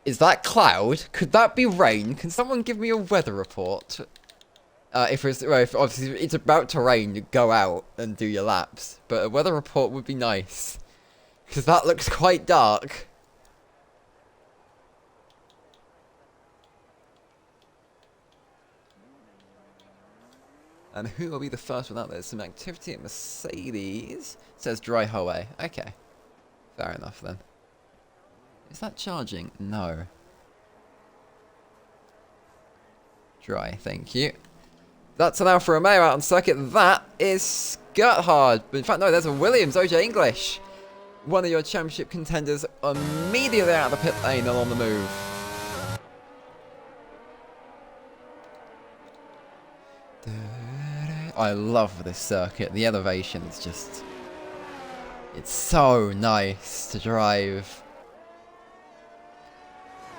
Is that cloud? Could that be rain? Can someone give me a weather report? If obviously it's about to rain, you go out and do your laps. But a weather report would be nice. Because that looks quite dark. And who will be the first one out? There's some activity at Mercedes. It says dry hallway. Okay. Fair enough then. Is that charging? No. Dry, thank you. That's an Alfa Romeo out on circuit. That is Gerhard. But in fact, no, there's a Williams, OJ English. One of your championship contenders immediately out of the pit lane and on the move. I love this circuit. The elevation is just... It's so nice to drive.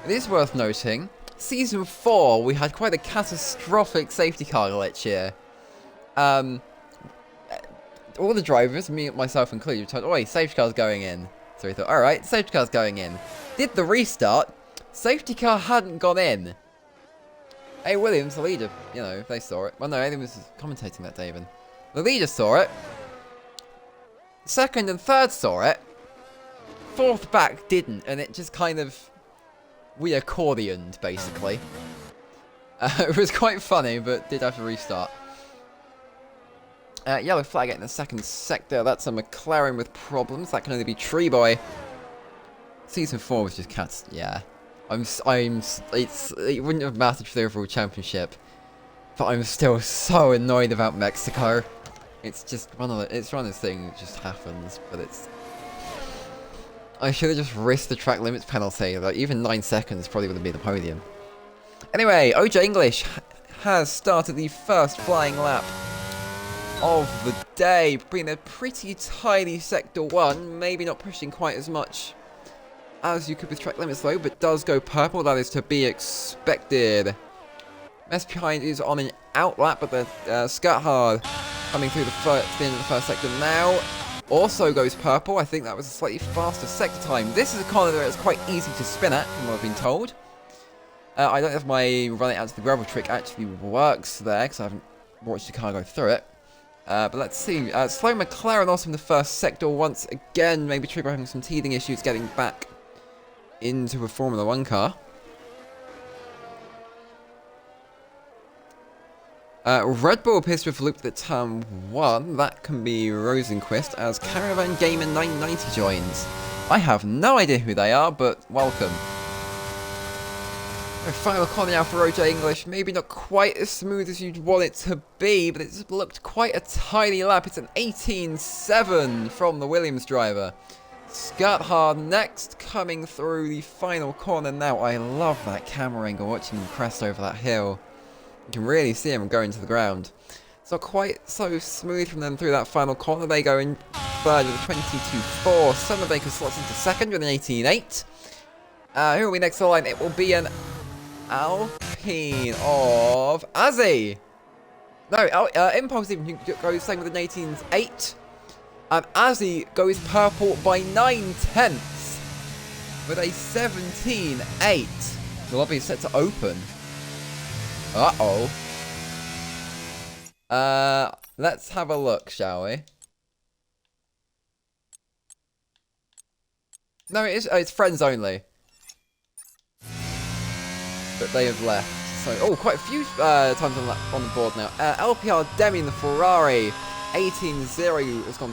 It is worth noting, Season 4, we had quite a catastrophic safety car glitch here. All the drivers, me, myself included, were told, oi, safety car's going in. So we thought, alright, safety car's going in. Did the restart, safety car hadn't gone in. Hey, Williams, the leader, you know, they saw it. Well, no, Aidan was commentating that day even. The leader saw it. Second and third saw it. Fourth back didn't, and it just kind of... We accordioned, basically. It was quite funny, but did have to restart. Yellow flag in the second sector. That's a McLaren with problems. That can only be Tree Boy. Season 4 was just cats. Yeah. It wouldn't have mattered for the overall championship. But I'm still so annoyed about Mexico. It's just one of those things that just happens, but it's... I should have just risked the track limits penalty. Like, even 9 seconds probably would have been the podium. Anyway, OJ English has started the first flying lap of the day. Being a pretty tidy Sector 1. Maybe not pushing quite as much as you could with track limits though, but does go purple. That is to be expected. Mess behind is on an out lap, but the Gerhard coming through the end of the first sector now. Also goes purple. I think that was a slightly faster sector time. This is a corner that is quite easy to spin at, from what I've been told. I don't know if my running out to the gravel trick actually works there, because I haven't watched the car go through it. But let's see. Slow McLaren also in the first sector once again. Maybe Trigger having some teething issues getting back into a Formula 1 car. Red Bull appears to have looped at turn 1. That can be Rosenquist as Caravan Gamer 990 joins. I have no idea who they are, but welcome. A final corner now for OJ English. Maybe not quite as smooth as you'd want it to be, but it's looked quite a tidy lap. It's an 18.7 from the Williams driver. Gerhard next, coming through the final corner now. I love that camera angle, watching him crest over that hill. You can really see him going to the ground. It's not quite so smooth from them through that final corner. They go in third with a 22.4. Summer Baker slots into second with an 18.8. Who will be next to the line? It will be an Alpine of Azzy. No, Impulse even goes same with an 18.8. And Azzy goes purple by 9/10 with a 17.8. The lobby is set to open. Uh-oh. Let's have a look, shall we? No, it's friends only. But they have left. So, oh, quite a few times on the board now. LPR Demi in the Ferrari. 18.0 has gone...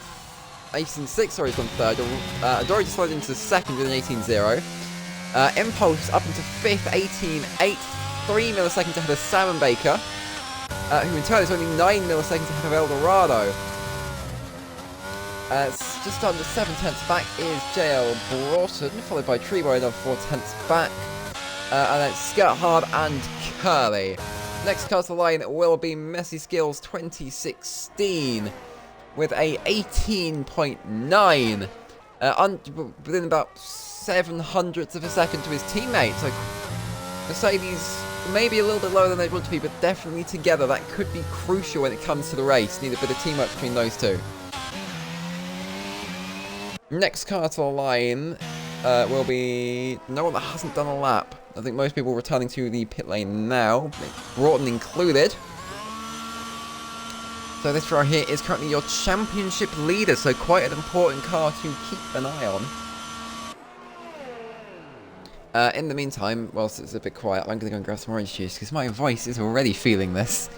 18.6, sorry, has gone third. Adori just slid into second with an 18.0. Impulse up into fifth, 18.8. 3 milliseconds ahead of Salmon Baker, who in turn is only 9 milliseconds ahead of Eldorado. It's just under 7/10 back is JL Broughton, followed by Treeboy another 4/10 back. And then Gerhard and Curly. Next car to the line will be Messy Skills 2016 with a 18.9. Within about 7/100ths of a second to his teammate. So Mercedes maybe a little bit lower than they'd want to be, but definitely together. That could be crucial when it comes to the race. Need a bit of teamwork between those two. Next car to the line will be no one that hasn't done a lap. I think most people returning to the pit lane now, Broughton included. So this right here is currently your championship leader, so quite an important car to keep an eye on. In the meantime, whilst it's a bit quiet, I'm going to go and grab some orange juice, because my voice is already feeling this.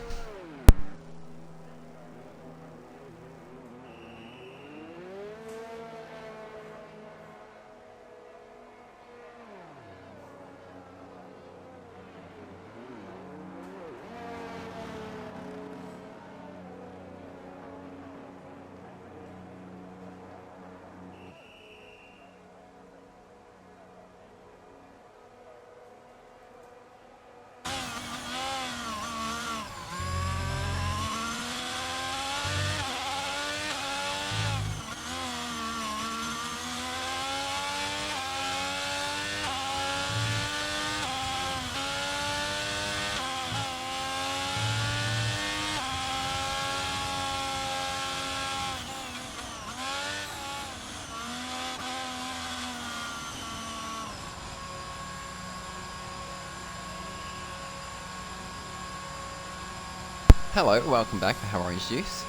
Hello, welcome back for How Orange Juice.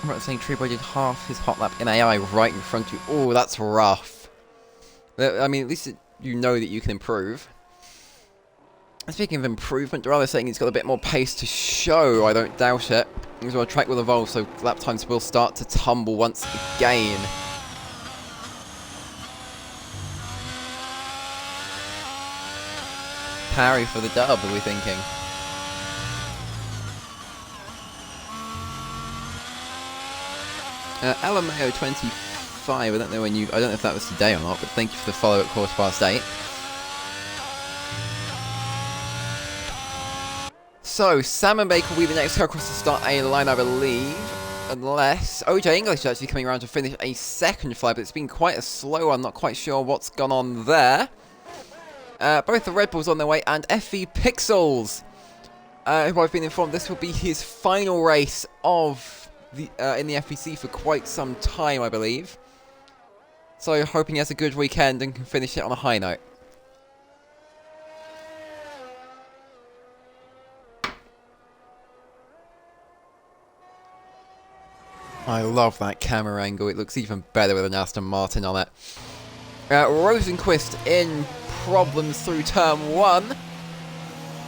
I'm about to say Tree Boy did half his hot lap in AI right in front of you. Oh, that's rough. I mean, at least you know that you can improve. And speaking of improvement, rather saying he's got a bit more pace to show, I don't doubt it. As well, track will evolve, so lap times will start to tumble once again. Parry for the dub, are we thinking? Alameo 25, I don't know if that was today or not, but thank you for the follow at 8:15. So, Sam and Baker will be the next car across the start A line, I believe. Unless OJ English is actually coming around to finish a second fly, but it's been quite a slow one, not quite sure what's gone on there. Both the Red Bulls on their way, and FV Pixels, who I've been informed this will be his final race of in the FVC for quite some time, I believe. So hoping he has a good weekend and can finish it on a high note. I love that camera angle, it looks even better with an Aston Martin on it. Rosenquist in problems through turn 1.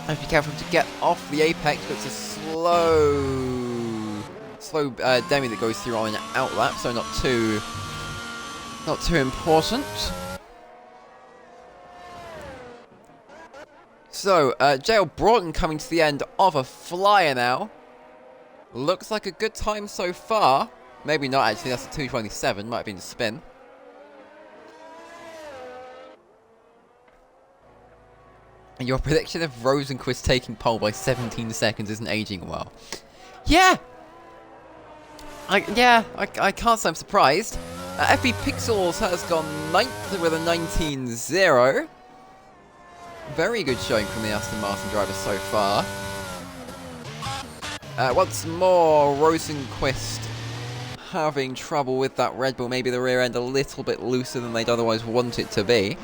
Have to be careful to get off the apex, but it's a slow demi that goes through on an outlap, so not too important. So, JL Broughton coming to the end of a flyer now. Looks like a good time so far. Maybe not actually, that's a 2:27, might have been a spin. And your prediction of Rosenquist taking pole by 17 seconds isn't aging well. Yeah! I can't say I'm surprised. FB Pixels has gone 9th with a 19.0. Very good showing from the Aston Martin driver so far. Once more, Rosenquist having trouble with that Red Bull. Maybe the rear end a little bit looser than they'd otherwise want it to be.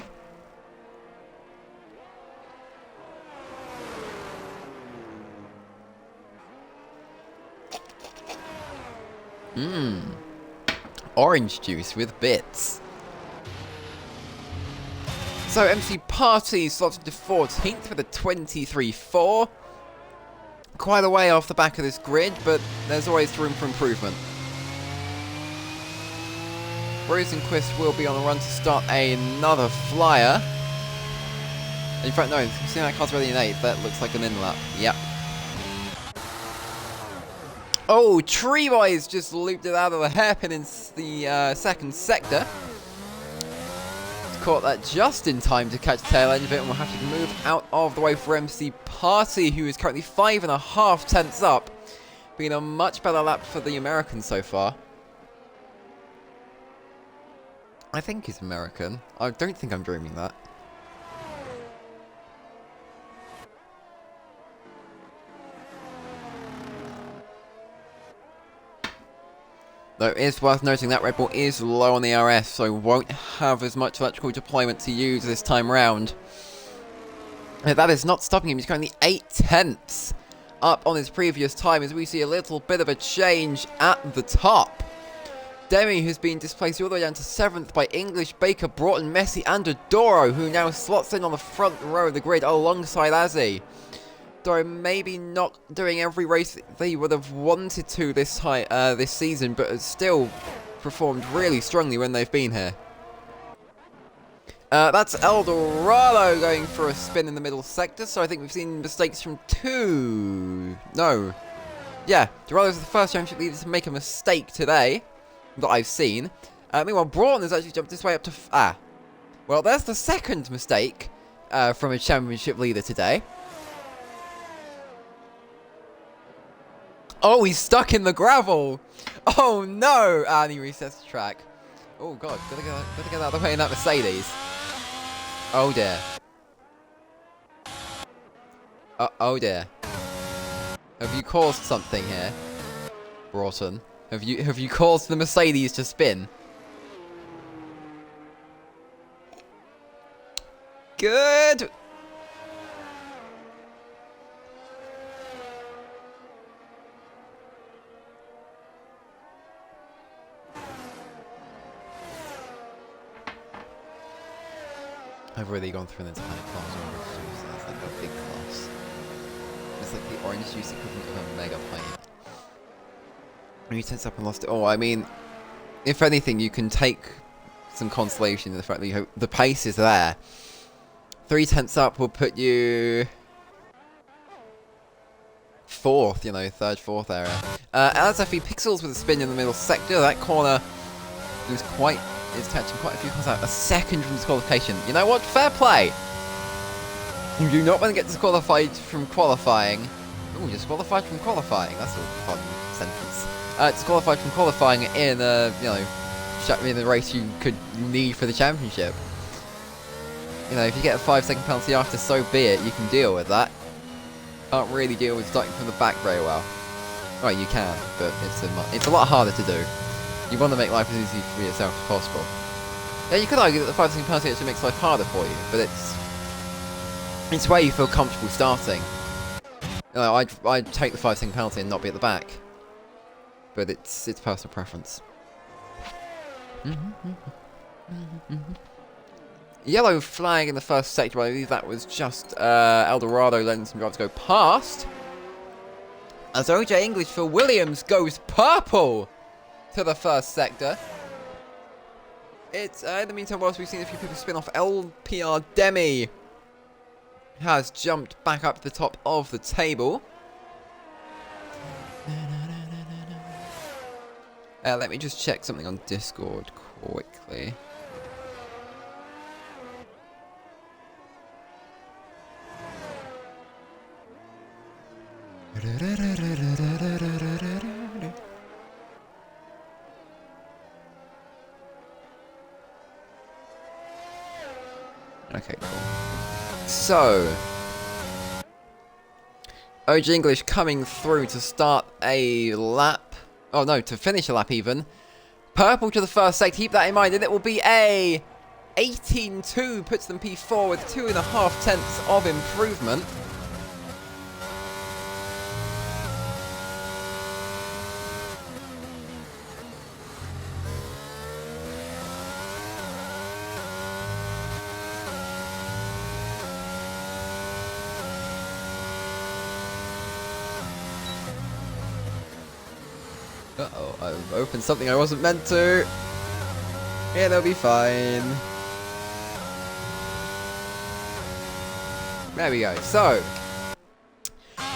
Orange juice with bits. So MC Party slotted to 14th with a 23.4. Quite a way off the back of this grid, but there's always room for improvement. Rosenquist will be on the run to start another flyer. In fact, no, seeing that car's already in 8th, that looks like an in-lap. Yep. Oh, Tree Boys just looped it out of the hairpin in the second sector. Caught that just in time to catch the tail end of it, and we'll have to move out of the way for MC Party, who is currently 5.5 tenths up. Been a much better lap for the American so far. I think he's American. I don't think I'm dreaming that. Though it is worth noting that Red Bull is low on the RS, so won't have as much electrical deployment to use this time round. That is not stopping him, he's currently 8/10 up on his previous time as we see a little bit of a change at the top. Demi, who's been displaced all the way down to 7th by English, Baker, Broughton, Messi and Adoro, who now slots in on the front row of the grid alongside Azzy. Adoro maybe not doing every race they would have wanted to this season, but has still performed really strongly when they've been here. That's Eldorado going for a spin in the middle sector, so I think we've seen mistakes from Dorado's the first championship leader to make a mistake today that I've seen. Meanwhile, Broughton has actually jumped this way up to... well, there's the second mistake from a championship leader today. Oh, he's stuck in the gravel! Oh no! And he resets the track. Oh god, gotta get out of the way in that Mercedes. Oh dear. Oh dear. Have you caused something here, Broughton? Have you caused the Mercedes to spin? Good. I've really gone through an entire class of orange juice. That's like a big class. It's like the orange juice equivalent of a mega pint. And you tense up and lost it. Oh, I mean, if anything, you can take some consolation in the fact that the pace is there. 3 tenths up will put you 4th, you know, 3rd, 4th area. As FE Pixels with a spin in the middle sector, that corner is catching quite a few cars out. A second from disqualification. You know what? Fair play! You do not want to get disqualified from qualifying. Ooh, disqualified from qualifying. That's a fun sentence. Disqualified from qualifying in a, in the race you could need for the championship. You know, if you get a 5-second penalty after, so be it. You can deal with that. Can't really deal with starting from the back very well. Well, you can, but it's a lot harder to do. You want to make life as easy for yourself as possible. Yeah, you could argue that the 5-second penalty actually makes life harder for you, but it's where you feel comfortable starting. You know, I'd take the 5-second penalty and not be at the back. But it's personal preference. Yellow flag in the first sector, I believe that was just Eldorado letting some drivers go past. As OJ English for Williams goes purple to the first sector. It's, in the meantime, whilst we've seen a few people spin off, LPR Demi has jumped back up to the top of the table. Let me just check something on Discord quickly. Okay, cool. So, OG English coming through to start a lap. Oh no, to finish a lap even. Purple to the first sector, keep that in mind, and it will be a 18-2, puts them P4 with 2.5 tenths of improvement. Uh-oh, I've opened something I wasn't meant to. Yeah, they'll be fine. There we go. So,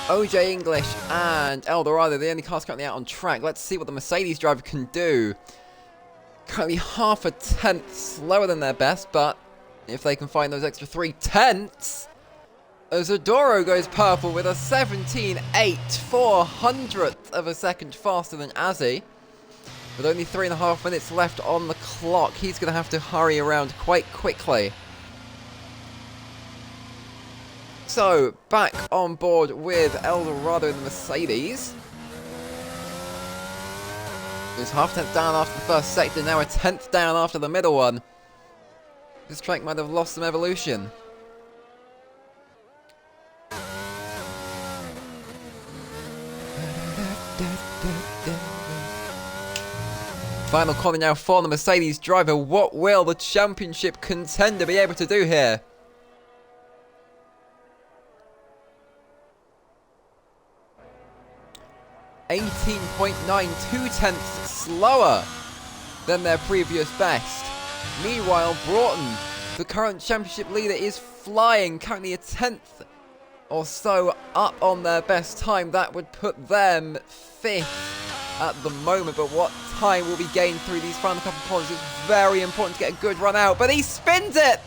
OJ English and Eldorado, the only cars currently out on track. Let's see what the Mercedes driver can do. Currently 0.5 tenths slower than their best, but if they can find those extra 3 tenths... Zadoro goes purple with a 17.8, 400th of a second faster than Azzy. With only 3.5 minutes left on the clock, he's going to have to hurry around quite quickly. So, back on board with Eldorado in the Mercedes. It was half a tenth down after the first sector, now a tenth down after the middle one. This track might have lost some evolution. Final corner now for the Mercedes driver. What will the championship contender be able to do here? .92 slower than their previous best. Meanwhile, Broughton, the current championship leader, is flying, currently a tenth or so up on their best time. That would put them 5th at the moment, but what time will be gained through these final couple of corners? It's very important to get a good run out, but he spins it!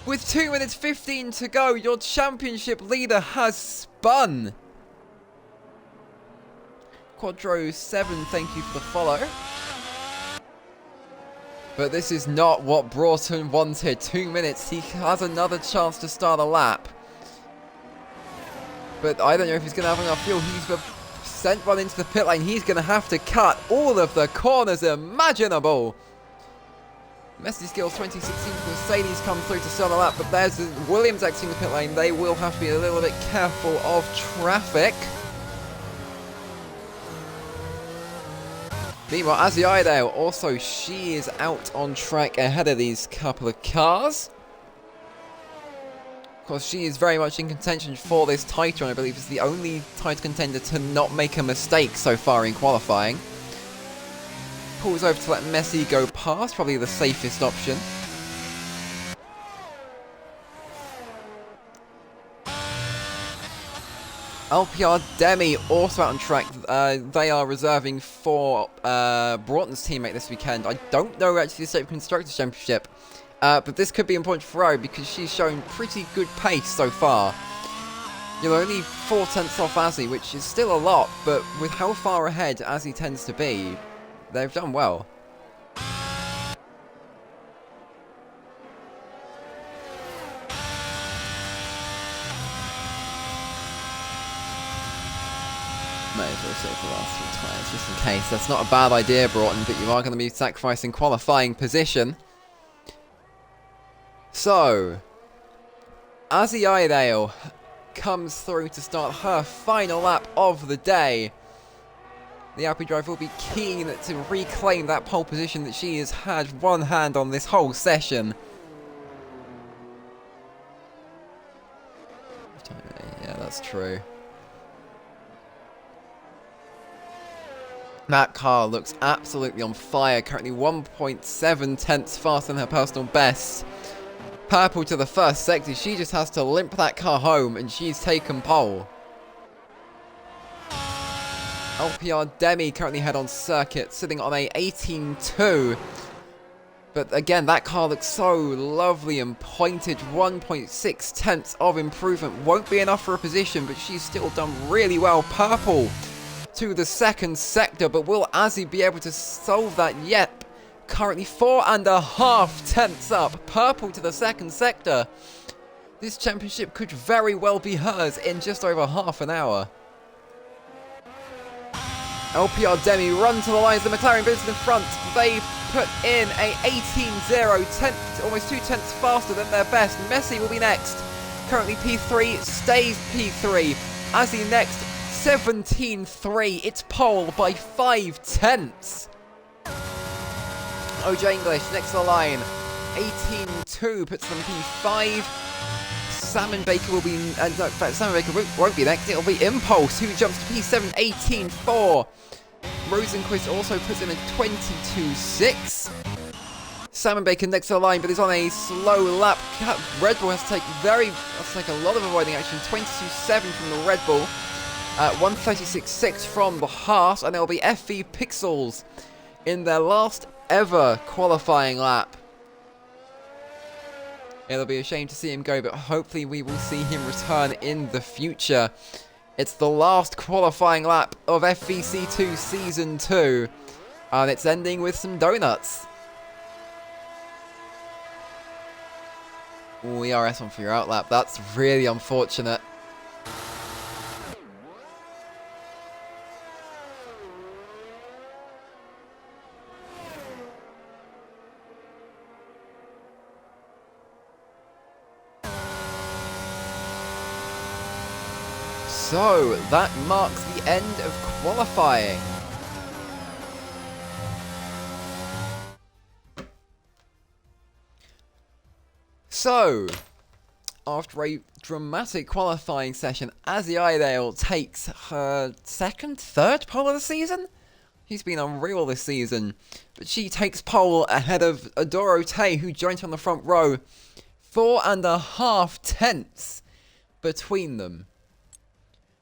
With 2 minutes 15 to go, your championship leader has spun. Quadro7, thank you for the follow. But this is not what Broughton wanted. 2 minutes, he has another chance to start a lap. But I don't know if he's going to have enough fuel. He's sent one into the pit lane. He's going to have to cut all of the corners imaginable. Messi Skills 2016 Mercedes come through to start a lap. But there's Williams exiting the pit lane. They will have to be a little bit careful of traffic. Meanwhile, Azzy Idale, also she is out on track ahead of these couple of cars. Of course, she is very much in contention for this title, and I believe is the only title contender to not make a mistake so far in qualifying. Pulls over to let Messi go past, probably the safest option. LPR Demi also out on track. They are reserving for Broughton's teammate this weekend. I don't know actually the state of Constructors' Championship, but this could be important for Ferrari because she's shown pretty good pace so far. You know, only 4 tenths off Azzy, which is still a lot, but with how far ahead Azzy tends to be, they've done well. May as well save the last 3 tyres, just in case. That's not a bad idea, Broughton, but you are going to be sacrificing qualifying position. So, Azzy Idale comes through to start her final lap of the day. The Alpine driver will be keen to reclaim that pole position that she has had one hand on this whole session. Yeah, that's true. That car looks absolutely on fire, currently 1.7 tenths faster than her personal best. Purple to the first sector, she just has to limp that car home and she's taken pole. LPR Demi currently head on circuit, sitting on a 18.2. But again, that car looks so lovely and pointed. 1.6 tenths of improvement. Won't be enough for a position, but she's still done really well. Purple to the second sector, but will Azzy be able to solve that yet? Currently 4.5 tenths up. Purple to the second sector. This championship could very well be hers in just over half an hour. LPR Demi run to the lines. The McLaren goes in front. They put in a 18.0, almost 2 tenths faster than their best. Messi will be next. Currently P3, stays P3. Azzy next, 17.3. It's pole by 5 tenths. OJ English next to the line. 18.2 puts them P5. Salmon Baker will be... no, in fact, Salmon Baker won't be next. It'll be Impulse, who jumps to P7, 18.4. Rosenquist also puts in a 22.6. Salmon Baker next to the line, but is on a slow lap. Red Bull has to take a lot of avoiding action. 22.7 from the Red Bull. 136.6 from the Haas, and it'll be FV Pixels in their last ever qualifying lap. It'll be a shame to see him go, but hopefully we will see him return in the future. It's the last qualifying lap of FVC2 Season 2, and it's ending with some donuts. Ooh, ERS on for your outlap. That's really unfortunate. So, that marks the end of qualifying. So, after a dramatic qualifying session, Azzy Idale takes her third pole of the season? She's been unreal this season, but she takes pole ahead of Adoro Tay, who joined her on the front row. 4.5 tenths between them.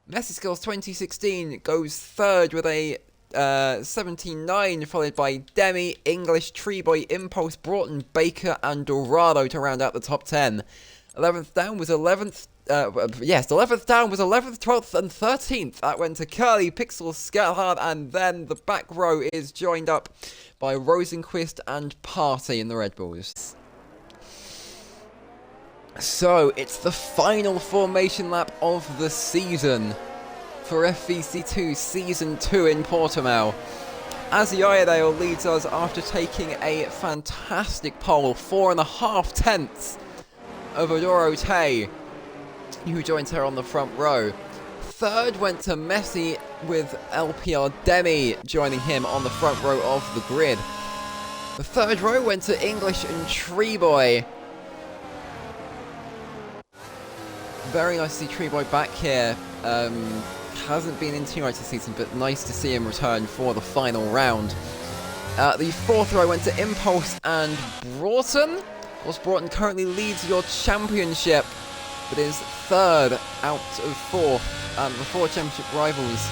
Messi Skills 2016 goes third with a 79, followed by Demi, English, Treeboy, Impulse, Broughton, Baker, and Dorado to round out the top 10. 11th down was 11th. 11th down was 11th, 12th, and 13th. That went to Curly, Pixel, Skelhard, and then the back row is joined up by Rosenquist and Party in the Red Bulls. So, it's the final formation lap of the season for FVC2 Season 2 in Portimao. Azzy Idale leads us after taking a fantastic pole, 4.5 tenths of Adoro Tay, who joins her on the front row. Third went to Messi, with LPR Demi joining him on the front row of the grid. The third row went to English and Treeboy. Very nice to see Treeboy back here. Hasn't been in too much this season, but nice to see him return for the final round. The fourth row went to Impulse and Broughton. Whilst Broughton currently leads your championship, but is third out of four. The four championship rivals,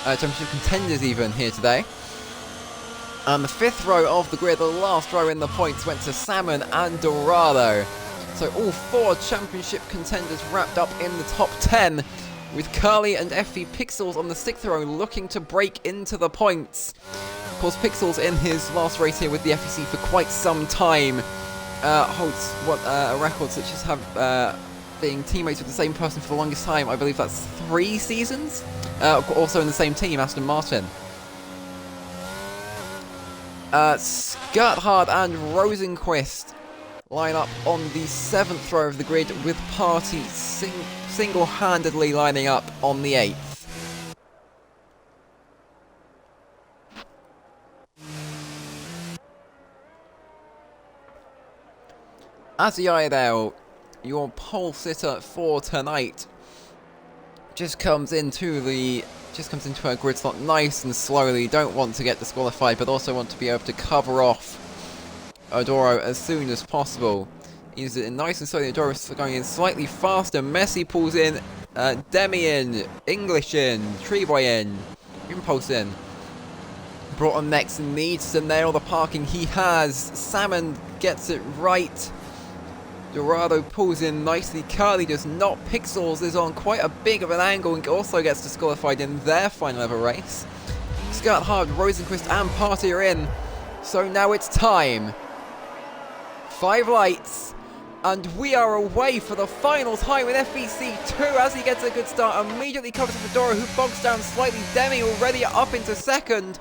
championship contenders even, here today. And the fifth row of the grid, the last row in the points, went to Salmon and Dorado. So all four championship contenders wrapped up in the top 10, with Curly and FV Pixels on the sixth row looking to break into the points. Of course, Pixels in his last race here with the FVC for quite some time holds a record such as being teammates with the same person for the longest time. I believe that's 3 seasons. Also in the same team, Aston Martin. Skirthard and Rosenquist line up on the 7th row of the grid, with Party single-handedly lining up on the 8th. Azzy Idale, your pole sitter for tonight, just comes into her grid slot nice and slowly. Don't want to get disqualified, but also want to be able to cover off Adoro as soon as possible. Uses it in nice and slowly. Adoro's going in slightly faster. Messi pulls in, Demi in, English in, Treeboy in, Impulse in. Broughton next needs to nail the parking. He has. Salmon gets it right. Dorado pulls in nicely. Curly does not. Pixels is on quite a big of an angle and also gets disqualified in their final ever race. Skirthard, Rosenquist and Party are in. So now it's time. 5 lights, and we are away for the final time in FVC2 as he gets a good start. Immediately covers up Adoro, who bogs down slightly. Demi already up into second.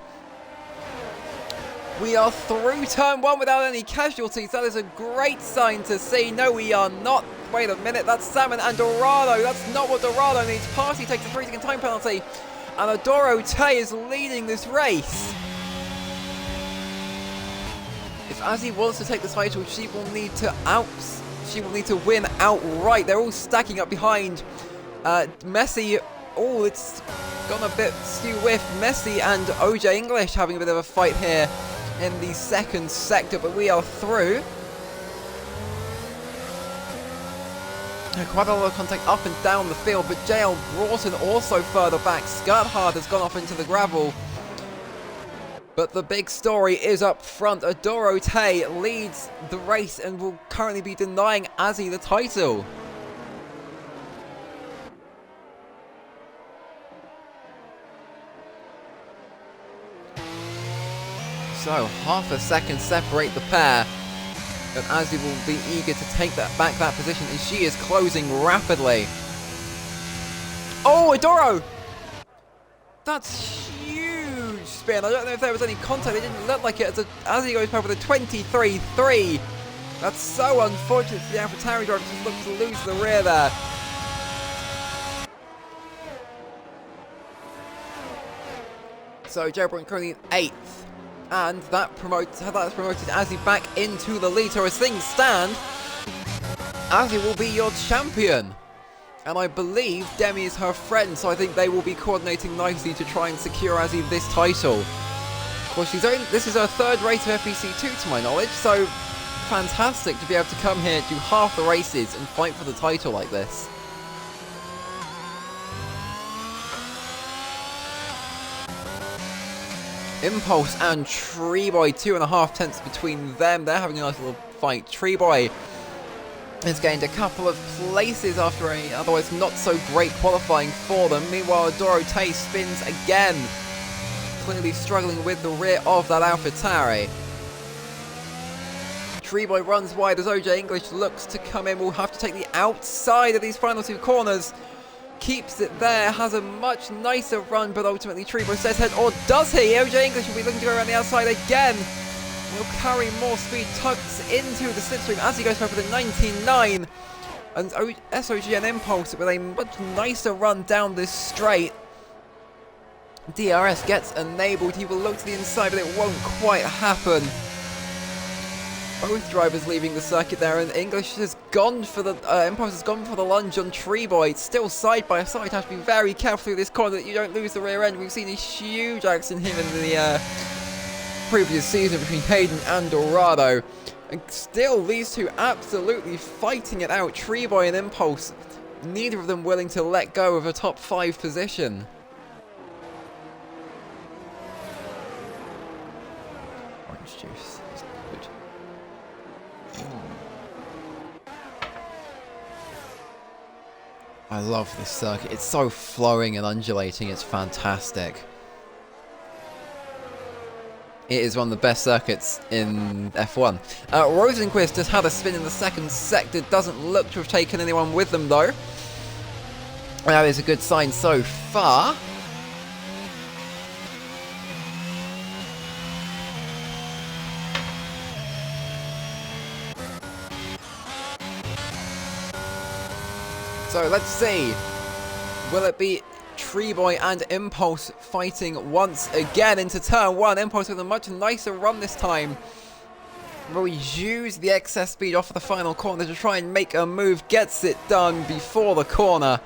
We are through turn 1 without any casualties. That is a great sign to see. No, we are not. Wait a minute, that's Salmon and Dorado. That's not what Dorado needs. Party takes a 3-second time penalty, and Adoro Tay is leading this race. If Azzy wants to take the title, she will need to win outright. They're all stacking up behind Messi. Oh, it's gone a bit skew with Messi and OJ English having a bit of a fight here in the second sector, but we are through. Quite a lot of contact up and down the field, but JL Broughton also further back. Skirthard has gone off into the gravel. But the big story is up front. Adoro Tay leads the race and will currently be denying Azzy the title. So, half a second separate the pair. But Azzy will be eager to take that position, and she is closing rapidly. Oh, Adoro! That's huge spin. I don't know if there was any contact. It didn't look like it. Azzy goes past with a 23-3. That's so unfortunate for the AlphaTauri driver. Just looks to lose the rear there. So Jeroboam currently in 8th. And that's promoted Azzy back into the lead. So as things stand, Azzy will be your champion. And I believe Demi is her friend, so I think they will be coordinating nicely to try and secure Azzy this title. Of course, this is her 3rd race of FVC2 to my knowledge, so fantastic to be able to come here, do half the races and fight for the title like this. Impulse and Treeboy, 2.5 tenths between them. They're having a nice little fight. Treeboy has gained a couple of places after a otherwise not so great qualifying for them. Meanwhile, Adoro spins again, clearly struggling with the rear of that AlphaTauri. Treeboy runs wide as OJ English looks to come in. Will have to take the outside of these final 2 corners. Keeps it there, has a much nicer run, but ultimately Treeboy says head, or does he? OJ English will be looking to go around the outside again. Will carry more speed, tucks into the slipstream as he goes for the 19.9. And SOG and Impulse with a much nicer run down this straight. DRS gets enabled, he will look to the inside, but it won't quite happen. Both drivers leaving the circuit there, and English has gone for the Impulse has gone for the lunge on Treeboy. It's still side by side. Have to be very careful through this corner that you don't lose the rear end. We've seen a huge accident here in the previous season between Hayden and Dorado, and still these two absolutely fighting it out. Treeboy and Impulse, neither of them willing to let go of a top 5 position. Orange juice. I love this circuit. It's so flowing and undulating. It's fantastic. It is one of the best circuits in F1. Rosenquist has had a spin in the 2nd sector. Doesn't look to have taken anyone with them, though. That is a good sign so far. So let's see, will it be Treeboy and Impulse fighting once again into turn 1? Impulse with a much nicer run this time. Will use the excess speed off of the final corner to try and make a move, gets it done before the corner.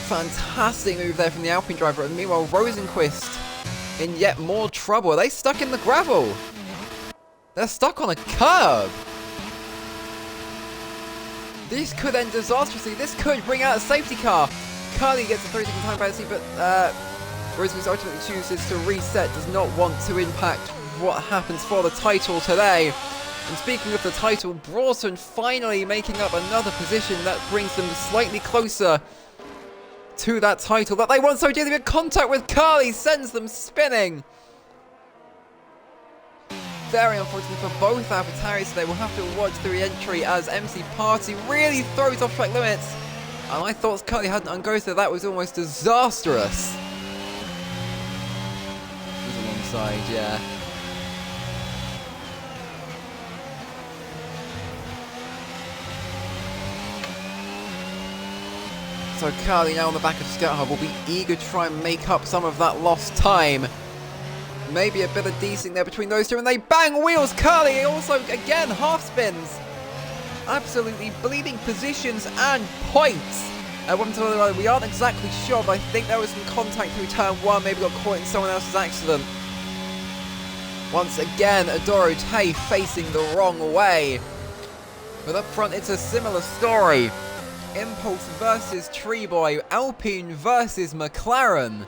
Fantastic move there from the Alpine driver, and meanwhile Rosenquist in yet more trouble. Are they stuck in the gravel? They're stuck on a curb. This could end disastrously. This could bring out a safety car. Curly gets a 3-second time penalty, but Rosenquist ultimately chooses to reset. Does not want to impact what happens for the title today. And speaking of the title, Broughton finally making up another position that brings them slightly closer to that title that they want so dearly. But contact with Curly sends them spinning. Very unfortunate for both AlphaTauri, so they will have to watch the re-entry as MC Party really throws off track limits. And I thought Curly hadn't ungoed, so that was almost disastrous. He's alongside, yeah. So Curly now on the back of Skirthub will be eager to try and make up some of that lost time. Maybe a bit of desync there between those two, and they bang wheels. Curly also, again, half spins. Absolutely bleeding positions and points. We aren't exactly sure, but I think there was some contact through turn 1. Maybe got caught in someone else's accident. Once again, Adoro Tay facing the wrong way. But up front, it's a similar story. Impulse versus Treeboy. Alpine versus McLaren.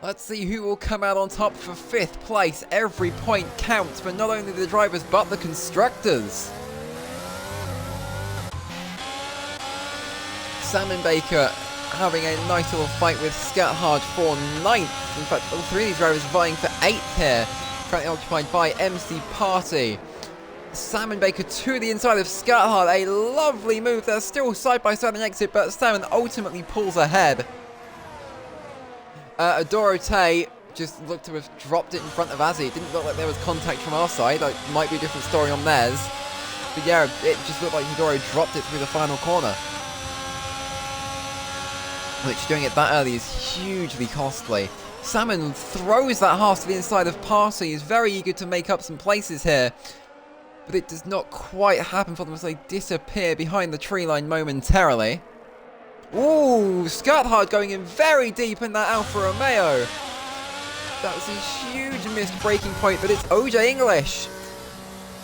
Let's see who will come out on top for 5th place. Every point counts for not only the drivers, but the constructors. Salmon Baker having a nice little fight with Scathard for 9th. In fact, all 3 of these drivers vying for 8th here. Currently occupied by MC Party. Salmon Baker to the inside of Scathard. A lovely move. They're still side by side on exit, but Salmon ultimately pulls ahead. Adoro Tay just looked to have dropped it in front of Azzy. It didn't look like there was contact from our side. That might be a different story on theirs. But yeah, it just looked like Adoro dropped it through the final corner. Which, doing it that early is hugely costly. Salmon throws that half to the inside of Party. He's very eager to make up some places here. But it does not quite happen for them as they disappear behind the tree line momentarily. Ooh, Skirthard going in very deep in that Alfa Romeo. That was a huge missed braking point, but it's OJ English.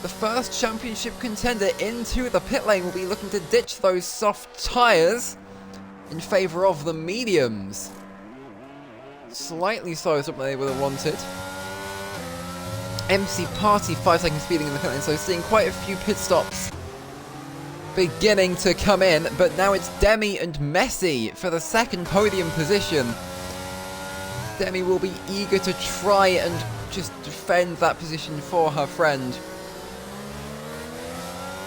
The first championship contender into the pit lane will be looking to ditch those soft tyres in favour of the mediums. Slightly slower than they would have wanted. MC Party 5 seconds speeding in the pit lane, so seeing quite a few pit stops beginning to come in, but now it's Demi and Messi for the second podium position. Demi will be eager to try and just defend that position for her friend.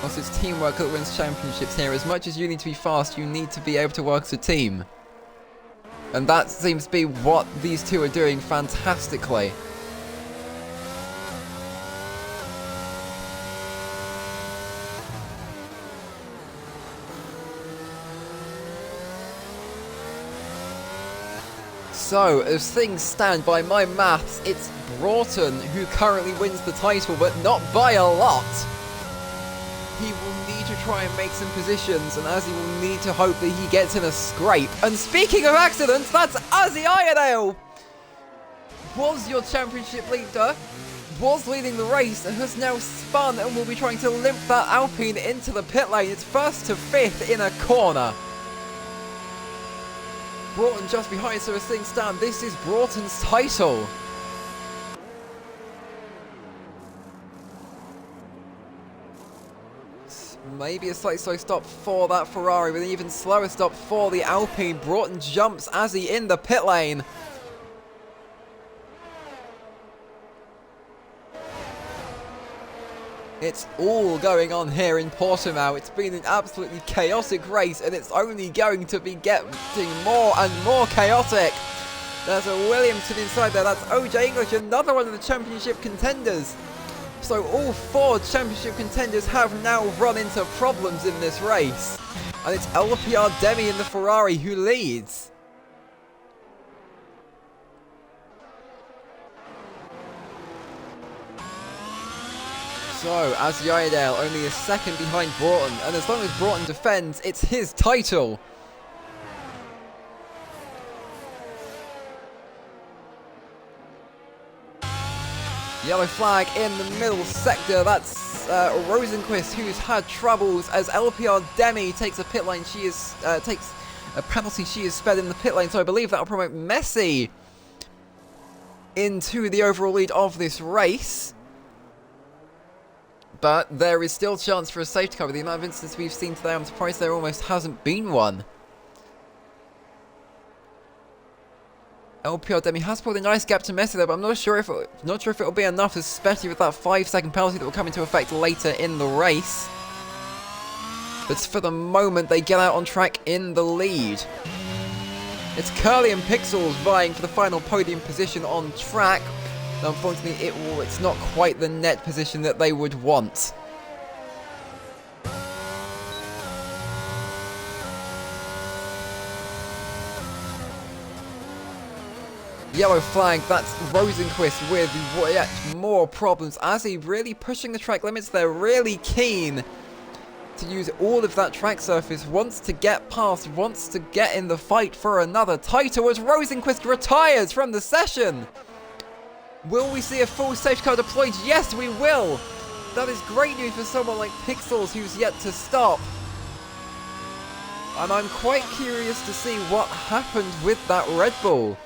Also, it's teamwork that wins championships here. As much as you need to be fast, you need to be able to work as a team. And that seems to be what these two are doing fantastically. So, as things stand by my maths, it's Broughton who currently wins the title, but not by a lot. He will need to try and make some positions, and Azzy will need to hope that he gets in a scrape. And speaking of accidents, that's Azzy Iredale! Was your championship leader, was leading the race, and has now spun and will be trying to limp that Alpine into the pit lane. It's first to fifth in a corner. Broughton just behind, so as things stand, this is Broughton's title. Maybe a slightly slow stop for that Ferrari, with an even slower stop for the Alpine. Broughton jumps Azzy in the pit lane. It's all going on here in Portimao. It's been an absolutely chaotic race, and it's only going to be getting more and more chaotic. There's a Williams to the inside there. That's OJ English, another one of the championship contenders. So all four championship contenders have now run into problems in this race. And it's LPR Demi in the Ferrari who leads. So, Azzy Iredale only a second behind Broughton, and as long as Broughton defends, it's his title. Yellow flag in the middle sector. That's Rosenquist, who's had troubles as LPR Demi takes a pit lane. She is takes a penalty. She is sped in the pit lane, so I believe that will promote Messi into the overall lead of this race. But there is still chance for a safety car. With the amount of incidents we've seen today, I'm surprised there almost hasn't been one. LPR Demi has pulled a nice gap to Messi there, but I'm not sure if it'll be enough, especially with that 5-second penalty that will come into effect later in the race. But for the moment, they get out on track in the lead. It's Curly and Pixels vying for the final podium position on track. Unfortunately, it's not quite the net position that they would want. Yellow flag, that's Rosenquist with yet more problems. Azzy really pushing the track limits. They're really keen to use all of that track surface, wants to get past, wants to get in the fight for another title as Rosenquist retires from the session. Will we see a full safety car deployed? Yes, we will. That is great news for someone like Pixels, who's yet to stop. And I'm quite curious to see what happened with that Red Bull.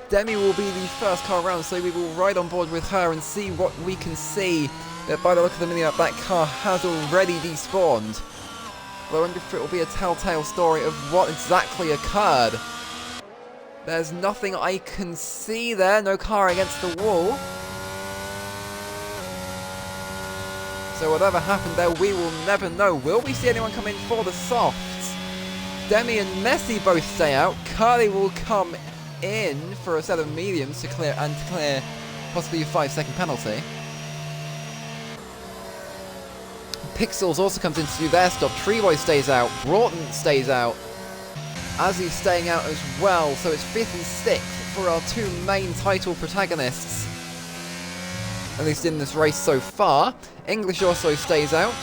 Demi will be the first car around, so we will ride on board with her and see what we can see. By the look of the mini-map, that car has already despawned. But I wonder if it will be a telltale story of what exactly occurred. There's nothing I can see there. No car against the wall. So whatever happened there, we will never know. Will we see anyone come in for the softs? Demi and Messi both stay out. Curly will come in for a set of mediums to clear possibly a 5-second penalty. Pixels also comes in to do their stop. Treeboy stays out. Broughton stays out. Azzy's staying out as well, so it's 5th and 6th for our two main title protagonists. At least in this race so far. English also stays out.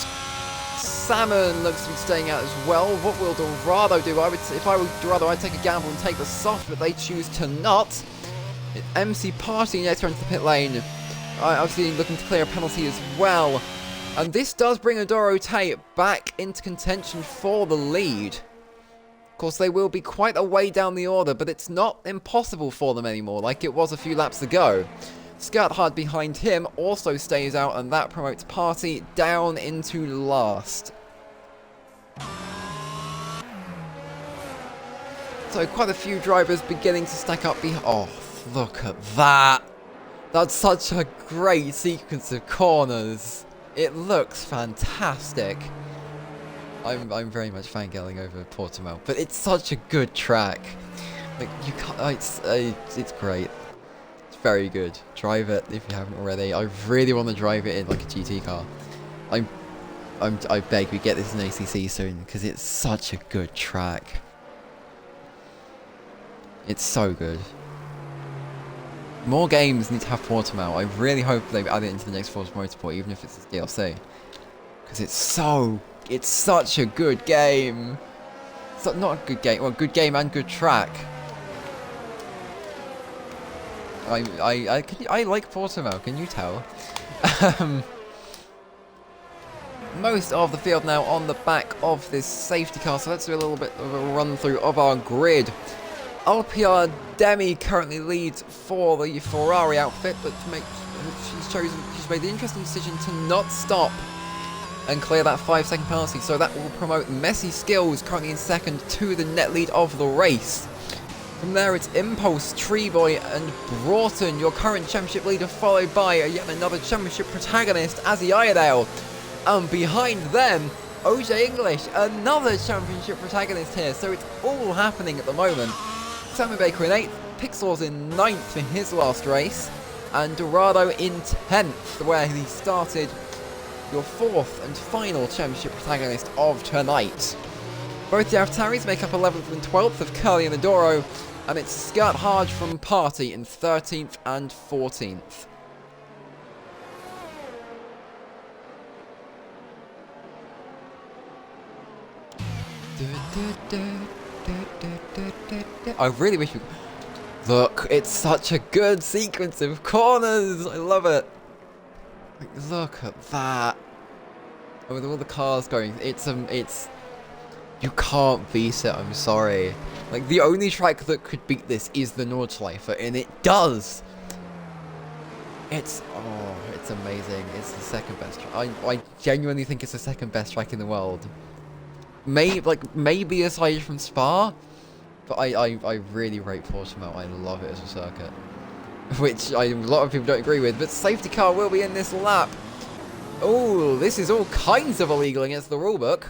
Salmon looks to be staying out as well. What will Dorado do? If I were Dorado, I'd take a gamble and take the soft, but they choose to not. MC Party next into the pit lane. Obviously looking to clear a penalty as well. And this does bring Adorote back into contention for the lead. Of course, they will be quite a way down the order, but it's not impossible for them anymore, like it was a few laps ago. Skirthard behind him also stays out, and that promotes Party down into last. So quite a few drivers beginning to stack up behind. Oh, look at that. That's such a great sequence of corners. It looks fantastic. I'm very much fangirling over Portimao, but it's such a good track. Like you can't. It's great. Very good. Drive it if you haven't already. I really want to drive it in like a GT car. I beg we get this in ACC soon because it's such a good track. It's so good. More games need to have Portimao. I really hope they add it into the next Forza Motorsport, even if it's a DLC, because it's such a good game. It's not a good game. Well, good game and good track. I like Portimao, can you tell? Most of the field now on the back of this safety car, so let's do a little bit of a run through of our grid. Alpiar Demi currently leads for the Ferrari outfit, but she's made the interesting decision to not stop and clear that 5-second penalty, so that will promote Messi Skills, currently in second, to the net lead of the race. From there, it's Impulse, Treeboy, and Broughton, your current championship leader, followed by yet another championship protagonist, Azzy Iredale. And behind them, OJ English, another championship protagonist here. So it's all happening at the moment. Simon Baker in 8th, Pixels in 9th for his last race, and Dorado in 10th, where he started your 4th and final championship protagonist of tonight. Both the Avtaris make up 11th and 12th of Curly and Adoro, and it's Skirt Hard from Party in 13th and 14th. I really wish we... Look, it's such a good sequence of corners. I love it. Like, look at that. With all the cars going, it's you can't beat it, I'm sorry. Like, the only track that could beat this is the Nordschleife, and it does. It's amazing. It's the second best track. I genuinely think it's the second best track in the world. Maybe aside from Spa, but I really rate Portimao. I love it as a circuit, which a lot of people don't agree with. But safety car will be in this lap. Oh, this is all kinds of illegal against the rulebook.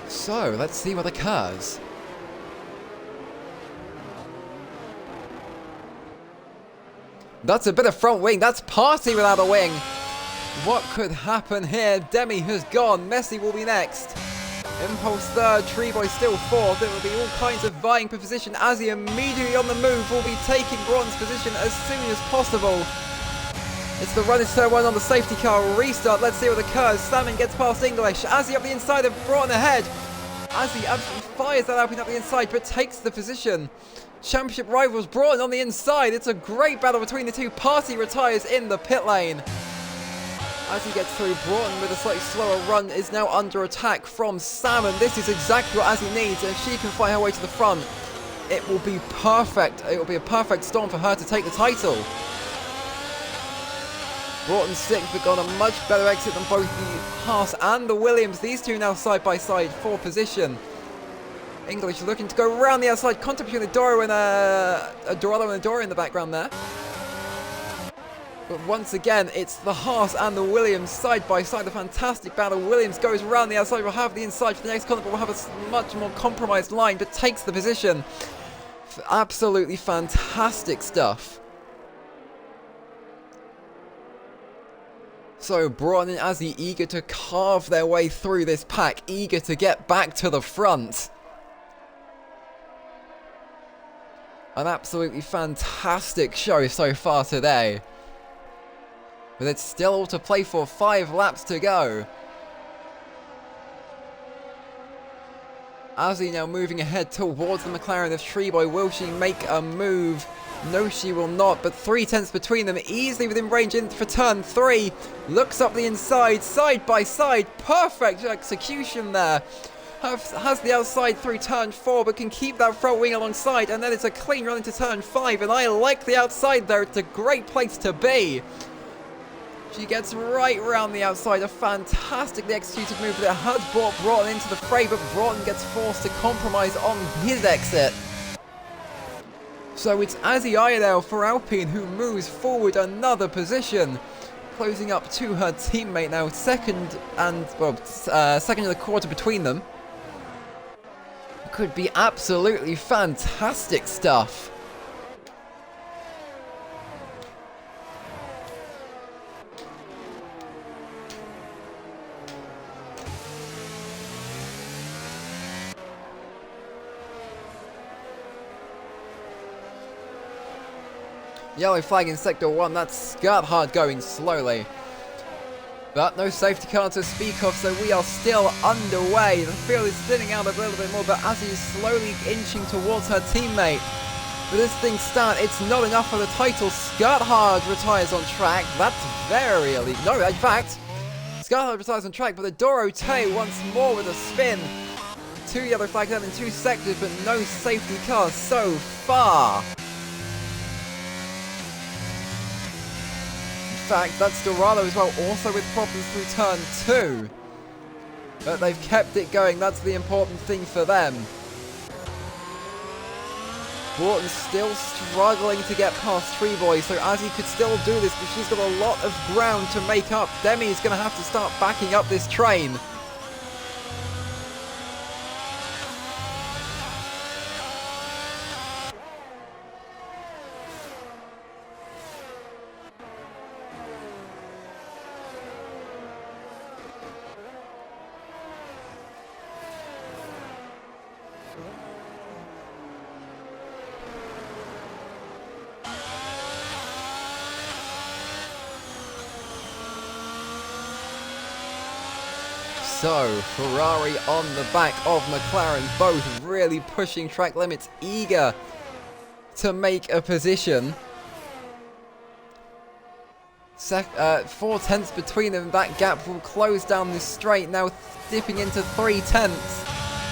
So let's see what occurs. That's a bit of front wing. That's Party without a wing. What could happen here? Demi has gone. Messi will be next. Impulse third. Treeboy still fourth. It will be all kinds of vying for position. Azzy immediately on the move will be taking bronze position as soon as possible. It's the run is turn one on the safety car. Restart. Let's see what occurs. Salmon gets past English. Azzy up the inside of Broughton ahead. Azzy absolutely fires that Alpine up the inside but takes the position. Championship rivals Broughton on the inside. It's a great battle between the two. Party retires in the pit lane. As he gets through, Broughton with a slightly slower run is now under attack from Salmon. This is exactly what Azzy needs, and if she can find her way to the front, it will be perfect. It will be a perfect storm for her to take the title. Broughton 6th, but got a much better exit than both the Haas and the Williams. These two now side by side for position. English looking to go around the outside, contemplating Adoro and Dorado and Adoro in the background there. But once again, it's the Haas and the Williams side by side. A fantastic battle. Williams goes around the outside. We'll have the inside for the next corner, but we'll have a much more compromised line, but takes the position. Absolutely fantastic stuff. So Braun and Azzy eager to carve their way through this pack, eager to get back to the front. An absolutely fantastic show so far today. But it's still all to play for, 5 laps to go. Azzy now moving ahead towards the McLaren of Treeboy. Will she make a move? No, she will not, but 3 tenths between them, easily within range in for turn 3. Looks up the inside, side by side, perfect execution there. Has the outside through turn 4, but can keep that front wing alongside, and then it's a clean run into turn 5, and I like the outside there, it's a great place to be. She gets right round the outside, a fantastically executed move that has brought Broughton into the fray, but Broughton gets forced to compromise on his exit. So it's Azzy Iredale for Alpine who moves forward another position, closing up to her teammate now, second and the quarter between them. Could be absolutely fantastic stuff. Yellow flag in Sector 1, that's Gerhard going slowly. But no safety car to speak of, so we are still underway. The field is thinning out a little bit more, but Azzy is slowly inching towards her teammate. But this thing start, it's not enough for the title. Gerhard retires on track. That's very illegal. No, in fact, Gerhard retires on track, but the Dorothée once more with a spin. 2 yellow flags out in 2 sectors, but no safety cars so far. In fact, that's Dorado as well, also with problems through turn 2. But they've kept it going, that's the important thing for them. Broughton still struggling to get past Treeboy, so Azzy could still do this, but she's got a lot of ground to make up. Demi is going to have to start backing up this train. So, Ferrari on the back of McLaren, both really pushing track limits, eager to make a position. 4 tenths between them, that gap will close down this straight, now dipping into 3 tenths.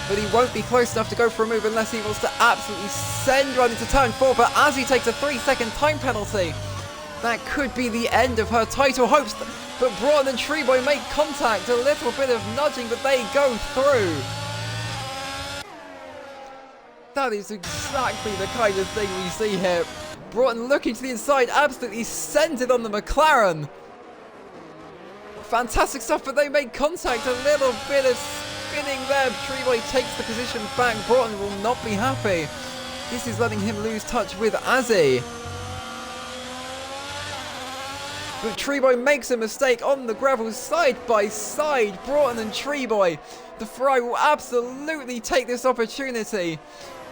But he won't be close enough to go for a move unless he wants to absolutely send right into turn 4, but as he takes a 3-second time penalty, that could be the end of her title hopes. But Broughton and Treeboy make contact, a little bit of nudging, but they go through. That is exactly the kind of thing we see here. Broughton looking to the inside, absolutely centered on the McLaren. Fantastic stuff, but they make contact, a little bit of spinning there. Treeboy takes the position back, Broughton will not be happy. This is letting him lose touch with Azzy. But Treeboy makes a mistake on the gravel side by side. Broughton and Treeboy. The Ferrari will absolutely take this opportunity.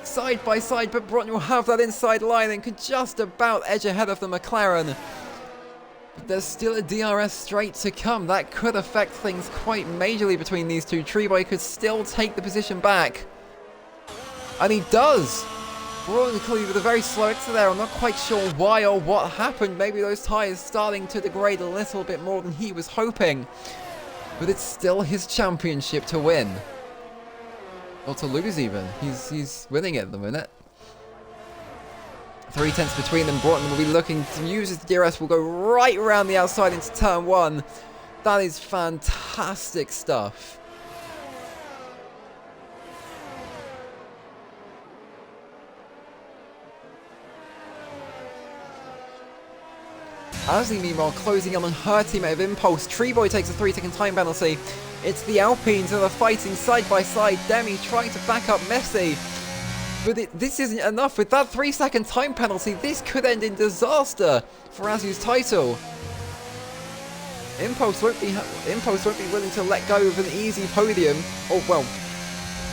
Side by side, but Broughton will have that inside line and could just about edge ahead of the McLaren. But there's still a DRS straight to come. That could affect things quite majorly between these two. Treeboy could still take the position back. And he does. Broughton clearly with a very slow exit there. I'm not quite sure why or what happened. Maybe those tyres starting to degrade a little bit more than he was hoping. But it's still his championship to win. Or to lose even. He's winning it at the minute. 3 tenths between them. Broughton will be looking to use his DRS. Will go right around the outside into turn 1. That is fantastic stuff. Azzy meanwhile closing in on her teammate of Impulse. Treeboy takes a 3-second time penalty. It's the Alpines that are fighting side by side. Demi trying to back up Messi. But this isn't enough. With that 3-second time penalty, this could end in disaster for Azzy's title. Impulse won't be willing to let go of an easy podium. Or well,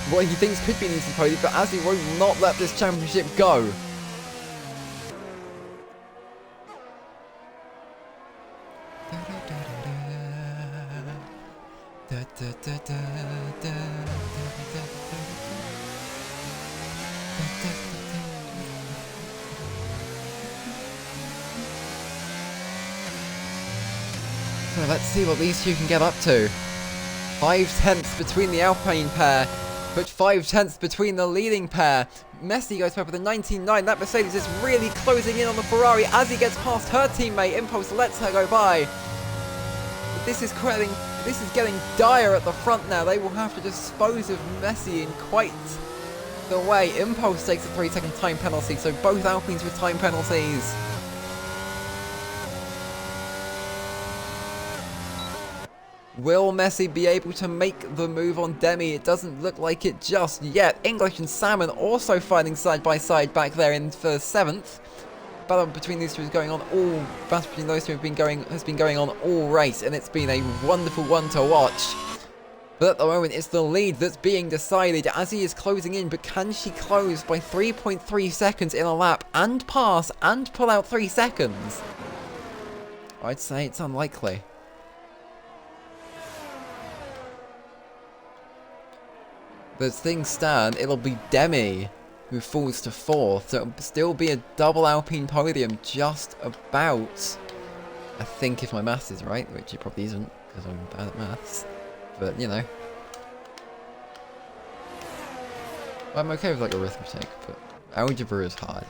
what he thinks could be an easy podium, but Azzy will not let this championship go. So let's see what these two can get up to. 5/10 between the Alpine pair, but 5/10 between the leading pair. Messi goes back with a 19.9. That Mercedes is really closing in on the Ferrari as he gets past her teammate. Impulse lets her go by. But this is getting dire at the front now. They will have to dispose of Messi in quite the way. Impulse takes a 3-second time penalty, so both Alpines with time penalties. Will Messi be able to make the move on Demi? It doesn't look like it just yet. English and Salmon also fighting side by side back there in for 7th. Battle between these two is going on all. Battle between those two has been going on all race, and it's been a wonderful one to watch. But at the moment, it's the lead that's being decided as he is closing in. But can she close by 3.3 seconds in a lap and pass and pull out 3 seconds? I'd say it's unlikely. But as things stand, it'll be Demi who falls to 4th, so it'll still be a double Alpine podium just about. I think if my maths is right, which it probably isn't, because I'm bad at maths. But, you know. I'm okay with, like, arithmetic, but algebra is hard.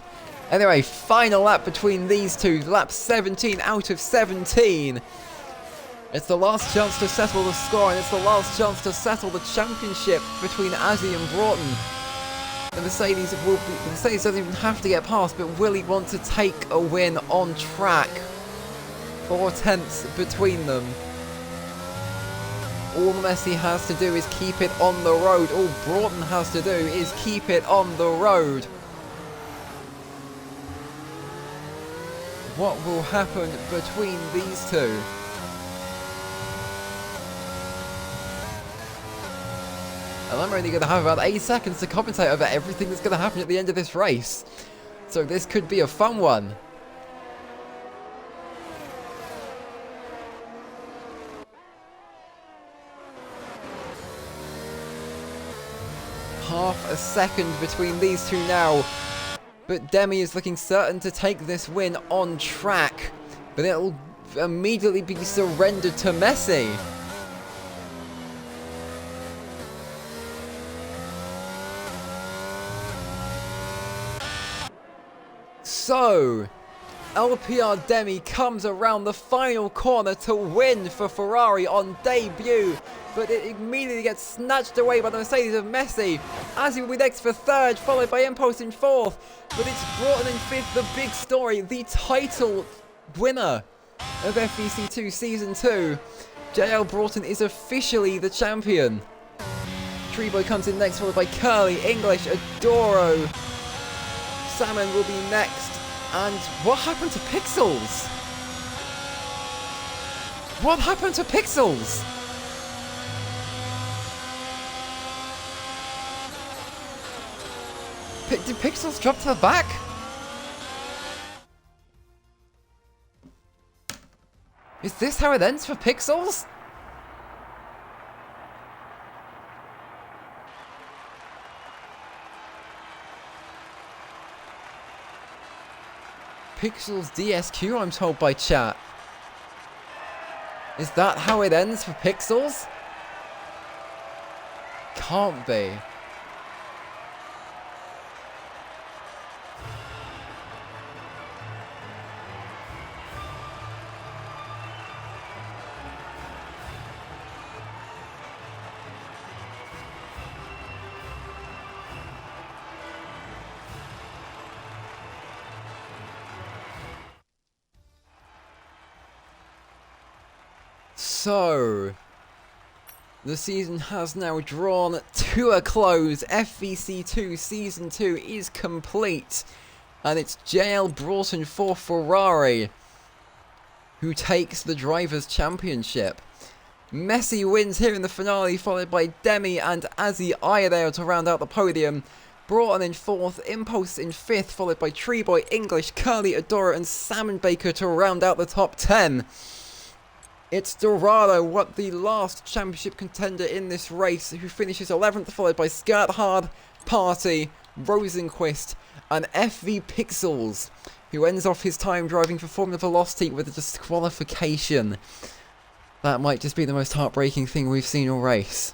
Anyway, final lap between these two. Lap 17 out of 17. It's the last chance to settle the score, and it's the last chance to settle the championship between Azzy and Broughton. The Mercedes doesn't even have to get past, but will he want to take a win on track? 4/10 between them. All Messi has to do is keep it on the road. All Broughton has to do is keep it on the road. What will happen between these two? And I'm only going to have about 8 seconds to commentate over everything that's going to happen at the end of this race. So this could be a fun one. Half a second between these two now. But Demi is looking certain to take this win on track. But it'll immediately be surrendered to Messi. So, LPR Demi comes around the final corner to win for Ferrari on debut, but it immediately gets snatched away by the Mercedes of Messi, as he will be next for 3rd, followed by Impulse in 4th, but it's Broughton in 5th, the big story, the title winner of FVC2 Season 2. JL Broughton is officially the champion. Treeboy comes in next, followed by Curly, English, Adoro. Salmon will be next. And what happened to Pixels? What happened to Pixels? Did Pixels drop to the back? Is this how it ends for Pixels? Pixels DSQ, I'm told by chat. Is that how it ends for Pixels? Can't be. So, the season has now drawn to a close. FVC2 Season 2 is complete. And it's JL Broughton for Ferrari. who takes the Drivers' Championship. Messi wins here in the finale, followed by Demi and Azzy Ayadale to round out the podium. Broughton in 4th, Impulse in 5th, followed by Treeboy, English, Curly, Adora and Salmon Baker to round out the top 10. It's Dorado, what the last championship contender in this race, who finishes 11th, followed by Skirthard, Party, Rosenquist and FV Pixels, who ends off his time driving for Formula Velocity with a disqualification. That might just be the most heartbreaking thing we've seen all race.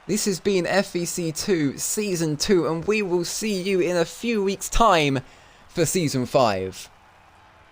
This has been FVC2 Season 2, and we will see you in a few weeks' time for Season 5.